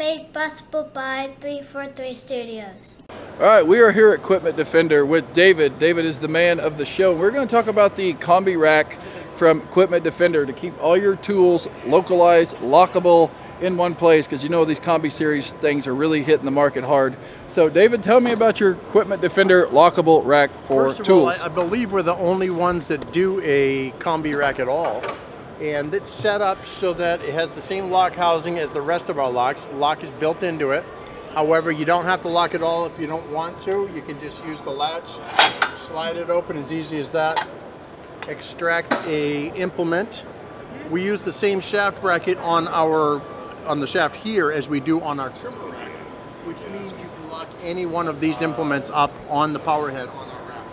made possible by 343 Studios. All right, we are here at Equipment Defender with David. David is the man of the show. We're going to talk about the Kombi rack from Equipment Defender to keep all your tools localized, lockable in one place, because you know these Kombi series things are really hitting the market hard. So David, tell me about your Equipment Defender lockable rack for First of tools. all, I believe we're the only ones that do a Kombi rack at all. And it's set up so that it has the same lock housing as the rest of our locks. The lock is built into it. However, you don't have to lock it all if you don't want to. You can just use the latch, slide it open as easy as that. Extract a implement. We use the same shaft bracket on the shaft here as we do on our trimmer rack, which means you can lock any one of these implements up on the power head on our rack.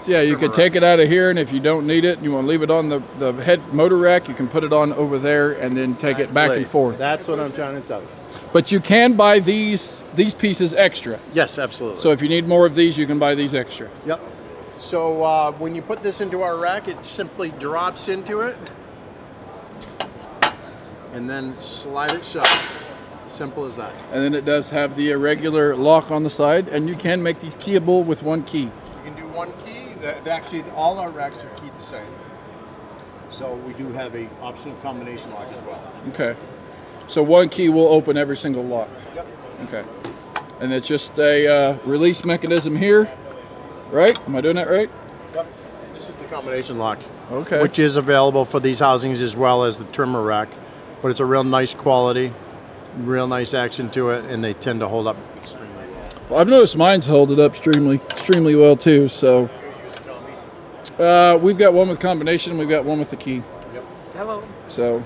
So yeah, you could take it out of here, and if you don't need it, you want to leave it on the head motor rack, you can put it on over there and then take it back and forth. That's what I'm trying to tell you. But you can buy these pieces extra. Yes, absolutely. So if you need more of these, you can buy these extra. Yep. So when you put this into our rack, it simply drops into it and then slide it shut. Simple as that. And then it does have the irregular lock on the side, and you can make these keyable with one key. You can do one key. Actually, all our racks are keyed the same. So we do have a optional combination lock as well. Okay. So one key will open every single lock. Yep. Okay. And it's just a release mechanism here, right? Am I doing that right? Yep. This is the combination lock. Okay. Which is available for these housings as well as the trimmer rack. But it's a real nice quality, real nice action to it, and they tend to hold up extremely well. Well, I've noticed mine's holding up extremely well too. So we've got one with combination, we've got one with the key. Yep. Hello. So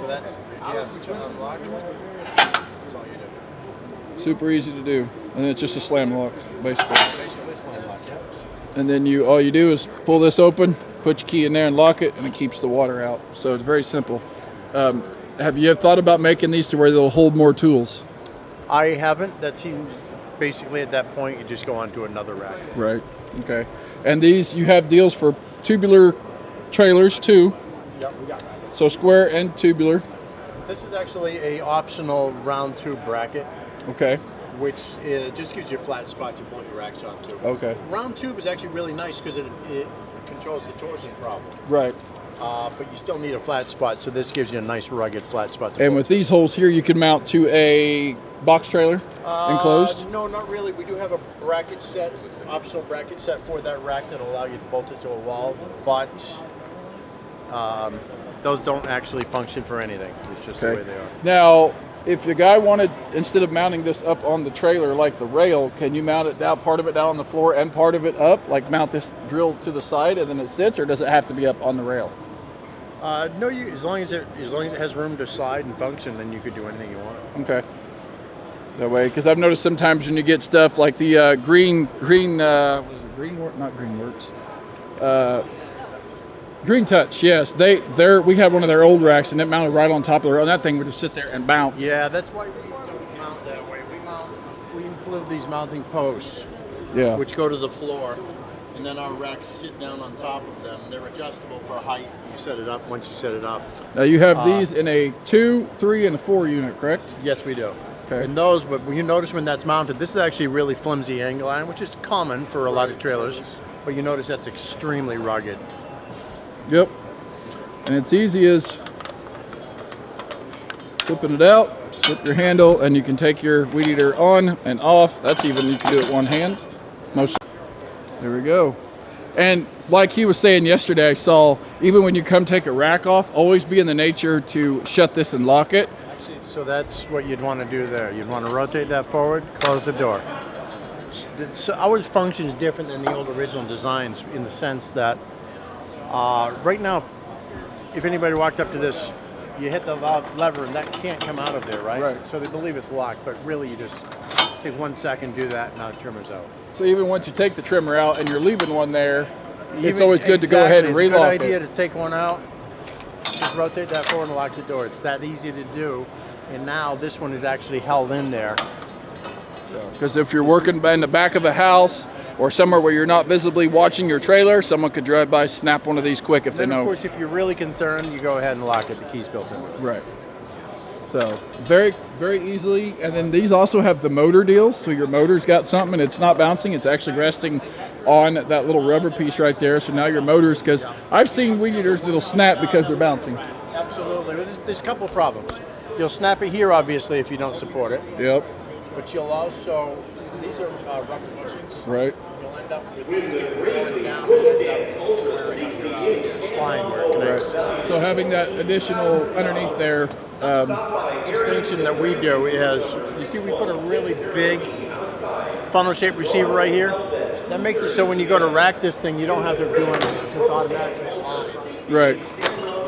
that's to unlock. That's all you do. super easy to do, and it's just a slam lock basically. Basically slam lock, yeah. And then all you do is pull this open, put your key in there and lock it, and it keeps the water out. So it's very simple. Have you thought about making these to where they'll hold more tools? I haven't. Basically at that point you just go on to another rack. Right. Okay. And these, you have deals for tubular trailers too. Yep. So square and tubular. This is actually a optional round tube bracket. Okay. Which just gives you a flat spot to mount your racks onto. Okay. Round tube is actually really nice because it controls the torsion problem. Right. But you still need a flat spot, so this gives you a nice rugged flat spot. And with these holes here, you can mount to a box trailer enclosed? No, not really. We do have a bracket set, optional bracket set for that rack that will allow you to bolt it to a wall, but those don't actually function for anything. It's just the way they are. Now, if the guy wanted, instead of mounting this up on the trailer like the rail, can you mount it down, part of it down on the floor and part of it up? Like mount this drill to the side and then it sits, or does it have to be up on the rail? No, as long as it has room to slide and function, then you could do anything you want. Okay. That way, because I've noticed sometimes when you get stuff like the Green Touch, yes, we had one of their old racks and it mounted right on top of the rail, and that thing would just sit there and bounce. Yeah, that's why we don't mount that way. We include these mounting posts, which go to the floor, and then our racks sit down on top of them. They're adjustable for height. You set it up once you set it up. Now you have these in a 2, 3, and a 4 unit, correct? Yes, we do. Okay. And those, but when you notice when that's mounted, this is actually really flimsy angle iron, which is common for a lot of trailers, but you notice that's extremely rugged. Yep. And it's easy as flipping it out, flip your handle, and you can take your weed eater on and off. That's even, you can do it one hand. There we go. And like he was saying yesterday, I saw, even when you come take a rack off, always be in the nature to shut this and lock it. Actually, so that's what you'd want to do there. You'd want to rotate that forward, close the door. So ours functions different than the old original designs in the sense that right now, if anybody walked up to this, you hit the lever and that can't come out of there, right? Right. So they believe it's locked, but really you just take 1 second, do that, and now the trimmer's out. So even once you take the trimmer out and you're leaving one there, it's always good to go ahead and relock it. It's a good idea to take one out, just rotate that forward and lock the door. It's that easy to do, and now this one is actually held in there. Because if you're working in the back of a house or somewhere where you're not visibly watching your trailer, someone could drive by, snap one of these quick if they know. Of course, if you're really concerned, you go ahead and lock it. The key's built in. Right. So very, very easily. And then these also have the motor deals. So your motor's got something and it's not bouncing. It's actually resting on that little rubber piece right there. So now your motors, because I've seen weed eaters that'll snap because they're bouncing. Absolutely. There's a couple problems. You'll snap it here, obviously, if you don't support it. Yep. But you'll also, these are rubber bushings. Right. You'll end up with these getting worn down and end up wearing your spine where it connects. Right. So having that additional underneath there. Distinction that we do is, you see we put a really big funnel-shaped receiver right here. That makes it so when you go to rack this thing, you don't have to do anything. It's just automatically lines. Right.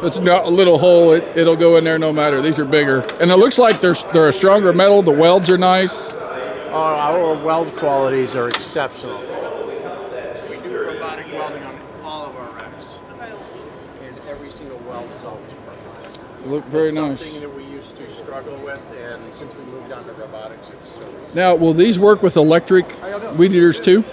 It's not a little hole. It'll go in there no matter. These are bigger. And it looks like they're a stronger metal. The welds are nice. Our weld qualities are exceptional. We do robotic welding on all of our racks. And every single weld is always perfect. They look very it's nice. Something that we used to struggle with, and since we moved on to robotics, it's so easy. Now, will these work with electric weed eaters too?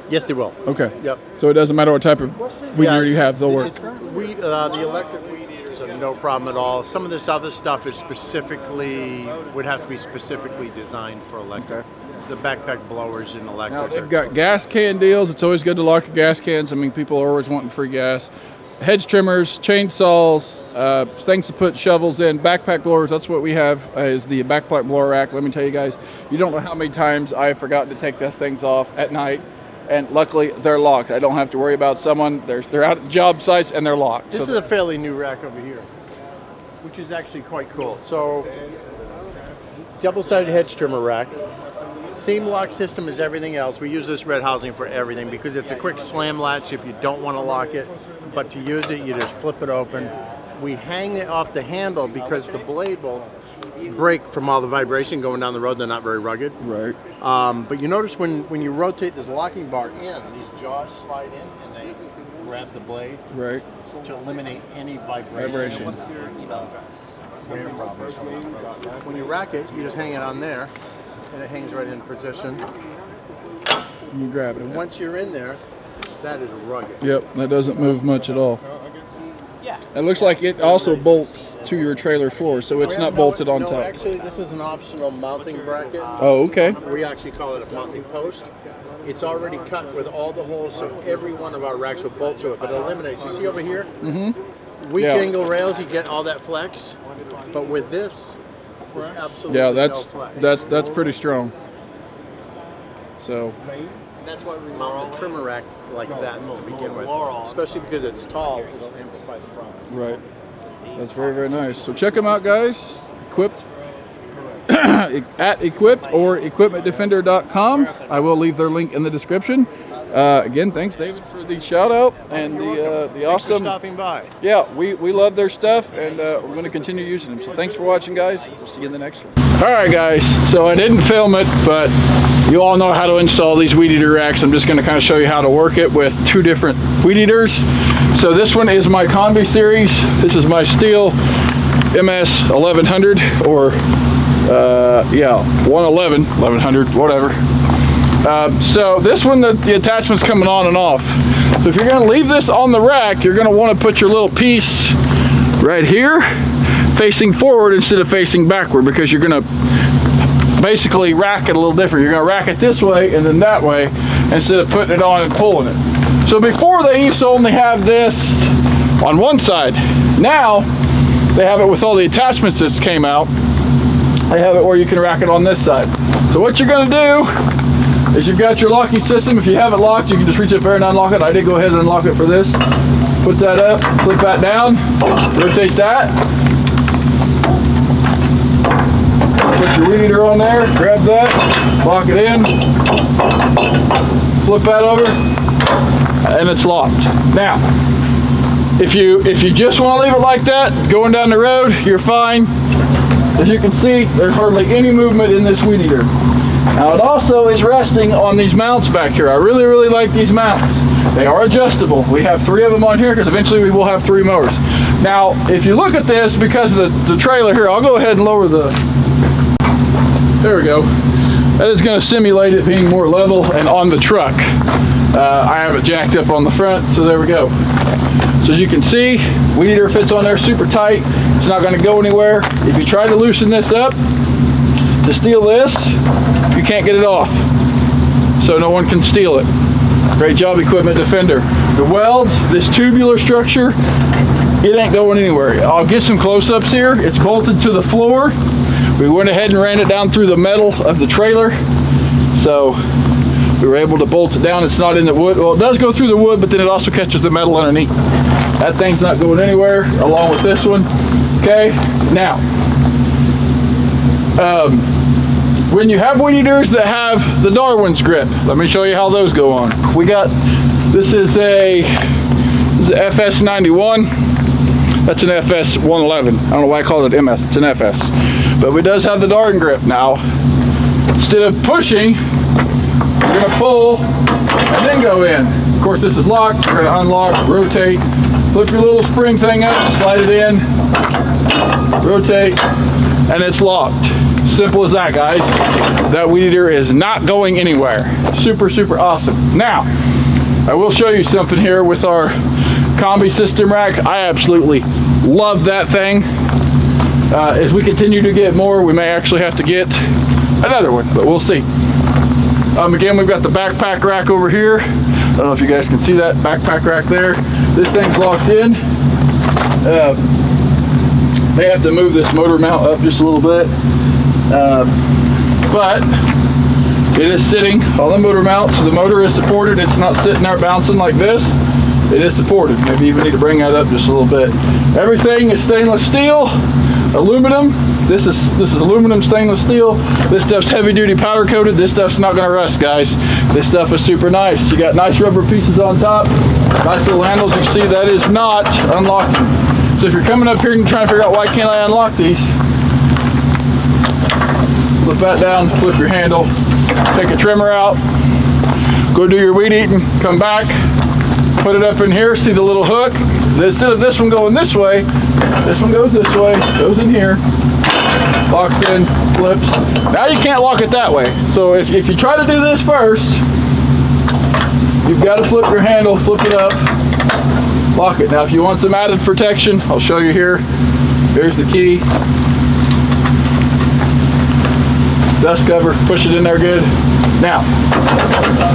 Yes, they will. Okay. Yep. So it doesn't matter what type of weed eater you have, they'll work. The electric weed eaters are no problem at all. Some of this other stuff is would have to be specifically designed for electric. Okay. The backpack blowers in electric. Now they've got gas can deals. It's always good to lock your gas cans. I mean, people are always wanting free gas. Hedge trimmers, chainsaws, things to put shovels in, backpack blowers. That's what we have is the backpack blower rack. Let me tell you guys, you don't know how many times I have forgotten to take those things off at night. And luckily, they're locked. I don't have to worry about someone. They're out at job sites and they're locked. This is a fairly new rack over here, which is actually quite cool. So, double-sided hedge trimmer rack. Same lock system as everything else. We use this red housing for everything because it's a quick slam latch if you don't want to lock it. But to use it, you just flip it open. We hang it off the handle because the blade will break from all the vibration going down the road. They're not very rugged. Right. But you notice when you rotate this locking bar in, these jaws slide in and they grab the blade. Right. To eliminate any vibration. Vibration. When you rack it, you just hang it on there and it hangs right in position. You grab it. And once you're in there, that is rugged. Yep, that doesn't move much at all. Yeah. It looks like it also bolts to your trailer floor, so it's not bolted on top. Actually, this is an optional mounting bracket. Oh, okay. We actually call it a mounting post. It's already cut with all the holes, so every one of our racks will bolt to it, but it eliminates. You see over here? Mm-hmm. Weak angle rails, you get all that flex, but with this, there's absolutely no flex. that's pretty strong. So. That's why we mount the trimmer rack like that to begin with, especially because it's tall. It'll amplify the problem. Right. That's very, very nice. So check them out, guys. Equipped at Equipped or equipmentdefender.com. I will leave their link in the description. Again, thanks, David, for the shout out and the awesome. Thanks for stopping by. Yeah, we love their stuff, and we're going to continue using them. So thanks for watching, guys. We'll see you in the next one. All right, guys. So I didn't film it, but you all know how to install these weed eater racks. I'm just going to kind of show you how to work it with two different weed eaters. So this one is my Kombi series. This is my Steel MS 1100 or 111, 1100, whatever. So this one, the attachment's coming on and off. So if you're going to leave this on the rack, you're going to want to put your little piece right here facing forward instead of facing backward, because you're going to basically rack it a little different. You're going to rack it this way and then that way instead of putting it on and pulling it. So before they used to only have this on one side. Now they have it with all the attachments that came out. They have it where you can rack it on this side. So what you're going to do is you've got your locking system. If you have it locked, you can just reach up there and unlock it. I did go ahead and unlock it for this. Put that up, flip that down, rotate that. Put your weed eater on there, grab that, lock it in, flip that over, and it's locked. Now, if you just want to leave it like that, going down the road, you're fine. As you can see, there's hardly any movement in this weed eater. Now it also is resting on these mounts back here. I really, really like these mounts. They are adjustable. We have 3 of them on here because eventually we will have 3 mowers. Now, if you look at this, because of the trailer here, I'll go ahead and lower the, there we go. That is going to simulate it being more level and on the truck. I have it jacked up on the front, so there we go. So as you can see, weed eater fits on there super tight. It's not going to go anywhere. If you try to loosen this up to steal this, you can't get it off. So no one can steal it. Great job, Equipment Defender. The welds, this tubular structure, it ain't going anywhere. I'll get some close-ups here. It's bolted to the floor. We went ahead and ran it down through the metal of the trailer. So we were able to bolt it down. It's not in the wood. Well, it does go through the wood, but then it also catches the metal underneath. That thing's not going anywhere, along with this one. Okay, now, when you have weed eaters that have the Darwin's grip, let me show you how those go on. We got, this is a FS91. That's an FS 111. I don't know why I called it MS. It's an FS. But it does have the Darwin grip. Now, instead of pushing, you're going to pull and then go in. Of course, this is locked. You're going to unlock, rotate, flip your little spring thing up, slide it in, rotate, and it's locked. Simple as that, guys. That weed eater is not going anywhere. Super, super awesome. Now, I will show you something here with our Kombi system rack. I absolutely love that thing. As we continue to get more, we may actually have to get another one, but we'll see. Again, we've got the backpack rack over here. I don't know if you guys can see that backpack rack there. This thing's locked in. May have to move this motor mount up just a little bit. But it is sitting on the motor mount, so the motor is supported. It's not sitting there bouncing like this. It is supported. Maybe even need to bring that up just a little bit. Everything is stainless steel, aluminum. This is aluminum stainless steel. This stuff's heavy duty powder coated. This stuff's not gonna rust, guys. This stuff is super nice. You got nice rubber pieces on top. Nice little handles. You see that is not unlocking. So if you're coming up here and trying to figure out why can't I unlock these, flip that down, flip your handle, take a trimmer out, go do your weed eating, come back, put it up in here, see the little hook. Instead of this one going this way, this one goes this way, goes in here, locks in, flips. Now you can't lock it that way. So if you try to do this first, you've got to flip your handle, flip it up, lock it. Now if you want some added protection, I'll show you here. Here's the key. Dust cover, push it in there good. Now,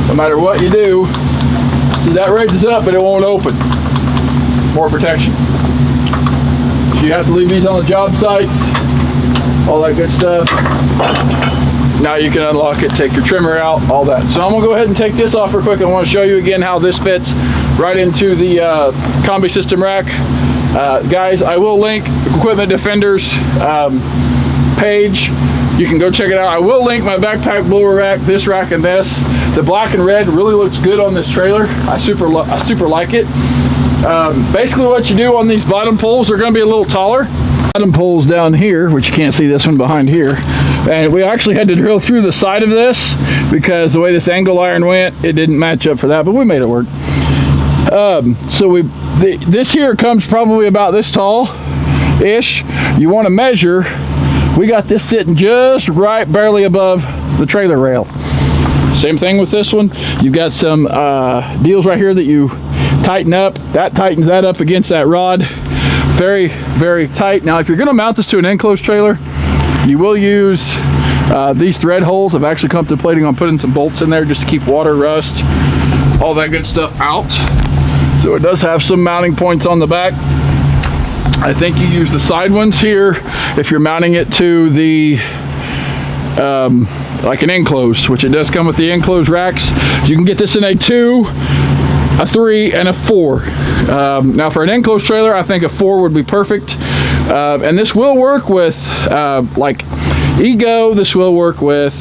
no matter what you do, see that raises up but it won't open. More protection. So you have to leave these on the job sites, all that good stuff. Now you can unlock it, take your trimmer out, all that. So I'm gonna go ahead and take this off real quick. I wanna show you again how this fits right into the Kombi system rack. Guys, I will link Equipment Defender's page. You can go check it out. I will link my backpack blower rack, this rack and this. The black and red really looks good on this trailer. I super like it. Basically what you do on these bottom poles, they're gonna be a little taller. Bottom poles down here, which you can't see this one behind here. And we actually had to drill through the side of this because the way this angle iron went, it didn't match up for that, but we made it work. So this here comes probably about this tall-ish. You wanna measure. We got this sitting just right, barely above the trailer rail. Same thing with this one. You've got some deals right here that you tighten up. That tightens that up against that rod. Very, very tight. Now, if you're gonna mount this to an enclosed trailer, you will use these thread holes. I've actually contemplating on putting some bolts in there just to keep water, rust, all that good stuff out. So it does have some mounting points on the back. I think you use the side ones here if you're mounting it to the like an enclosed, which it does come with the enclosed racks. You can get this in a 2, a 3, and a 4. Now for an enclosed trailer, I think a 4 would be perfect. And this will work with like Ego, this will work with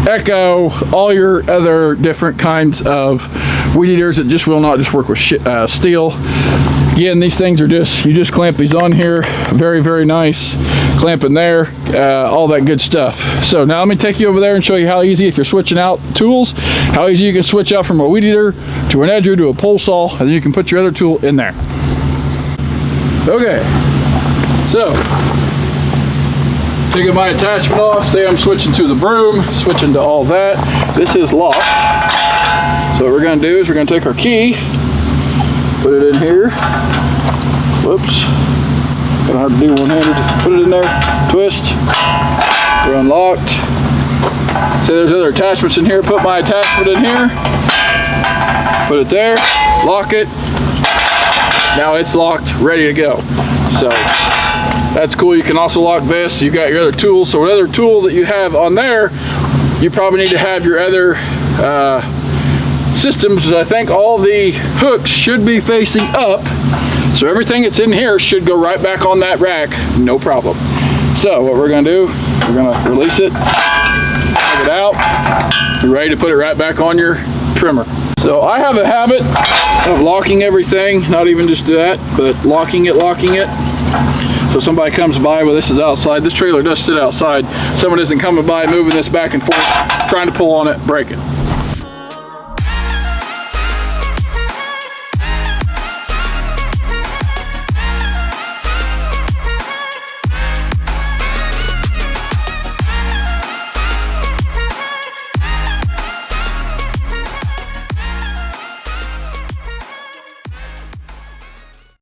Echo, all your other different kinds of weed eaters. It just will not just work with steel. Again, these things are you just clamp these on here. Very, very nice. Clamp in there, all that good stuff. So now let me take you over there and show you how easy, if you're switching out tools, how easy you can switch out from a weed eater to an edger to a pole saw, and then you can put your other tool in there. Okay, so Taking my attachment off, say I'm switching to the broom, switching to all that. This is locked. So what we're gonna do is we're gonna take our key, put it in here. Whoops, kind of hard to do one-handed. Put it in there, twist, we're unlocked. So there's other attachments in here. Put my attachment in here, put it there, lock it. Now it's locked, ready to go. So that's cool. You can also lock this. You got your other tools. So whatever tool that you have on there, you probably need to have your other systems. I think all the hooks should be facing up. So everything that's in here should go right back on that rack, no problem. So what we're gonna do, we're gonna release it, take it out. You're ready to put it right back on your trimmer. So I have a habit of locking everything, not even just that, but locking it. So somebody comes by, well, this is outside. This trailer does sit outside. Someone isn't coming by moving this back and forth, trying to pull on it, break it.